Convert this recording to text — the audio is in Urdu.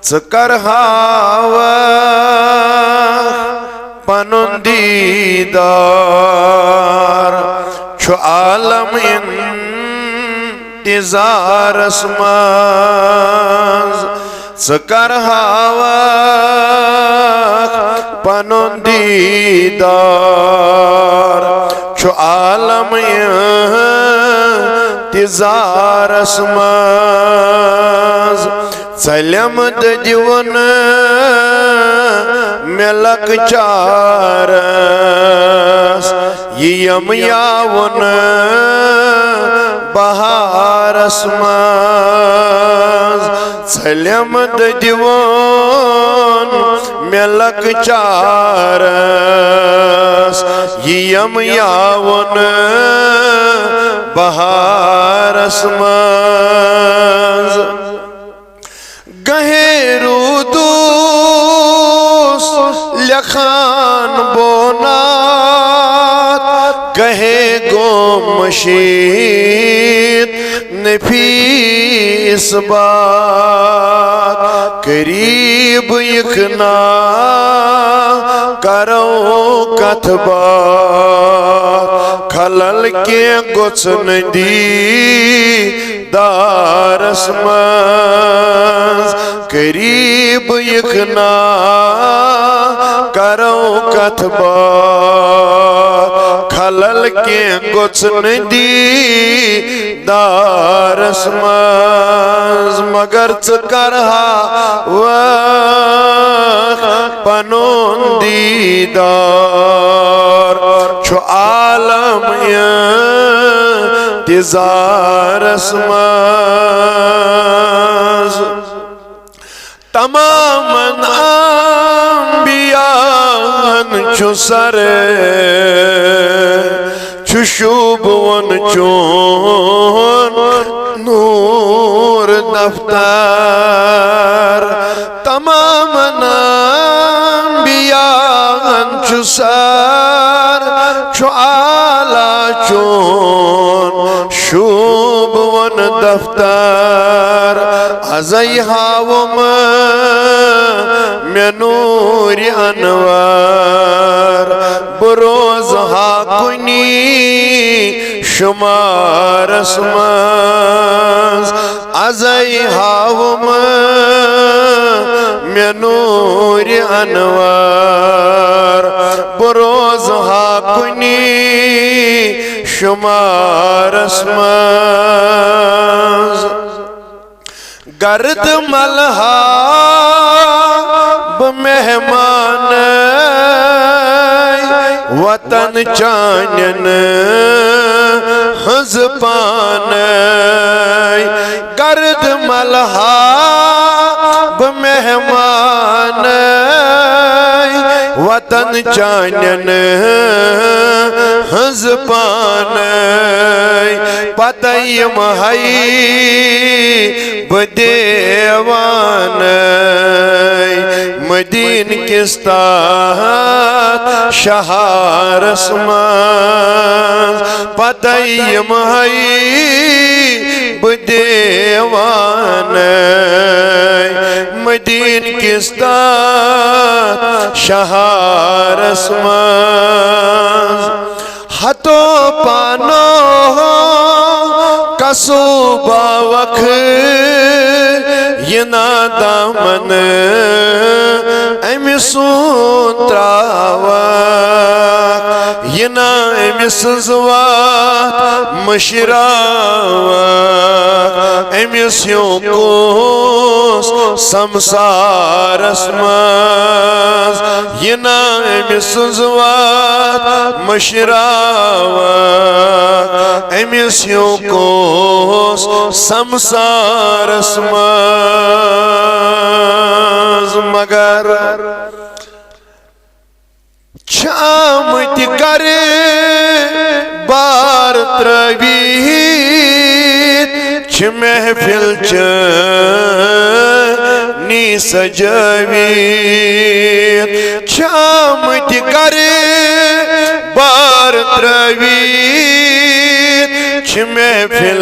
ژٕ کرہاوَ پنُن دیٖدار چھُ عالم انتظارس منٛز ژٕ کرہاوَ پنُن دیٖدار چھُ عالم انتظارس منٛز ژَلٮ۪م دٔدِوُن مےٚ لۄکچارس یِیم یاوُن بہارس منٛز ژَلٮ۪م دٔدِوُن مےٚ لۄکچارس یِیم یاوُن بہارس منٛز گہیروٗدوٗس لیکھان بونات گہے گوٚو مٔشیٖد نفیٖس بات قریٖب یِکھنا کرو کتھ بات خلل کینٛہہ گوٚژھ نہٕ دیٖدارس منٛز قریٖب یِکھنا کرو کتھ بات خلل کینٛہہ گوٚژھ نہٕ دیٖدارس منٛز مگر ژٕ کرہاوَکھ پنُن دیٖدار چھُ عالم انتظارس منٛز تمامن انبیاہن چھُ سر چھُ شوٗبوُن چون نوٗر دفتر تمامن انبیاہن چھُ سر چھُ عالیٰ چون شوٗبوُن دفتر ازَے ہاوُم مےٚ نوٗرِ انوار بہٕ روزہا کُنی شُمارس منٛز ازَے ہاوُم مےٚ نوٗرِ انوار بہٕ روزہا کُنی شُمارس منٛز گرد ملہا بہٕ مہمانَے وطن چانٮ۪ن ہٕنٛز پانَے گرد ملہا بہٕ مہمانَے وطن چانٮ۪ن ہٕنٛز پانَے پتہٕ یِمہٕ بہٕ دیوانَے مدیٖنہٕ کِس تتھ شہارس منٛز پتہٕ یِمہٕ بہٕ دیوانَے مدیٖنہٕ کِس تتھ شہارس منٛز ہتو پانو قصوٗباوکھ یہِ نادامن أمِس سُنٛد ترٛاوکھ یہِ نا أمۍ سٕنٛز وَتھ مٔشراوکھ أمِس ہیوٗ کُس سمسارس منٛز یہِ نا أمۍ سٕنٛز وَتھ مٔشراوکھ أمِس ہیوٗ کُس سمسارس منٛز مگر چھِ آمٕتۍ گرِ بار ترٛٲوِتھ چھِ محفِل چٲنی سجٲوِتھ چھِ آمٕتۍ گرِ بار ترٛٲوِتھ چھِ محفِل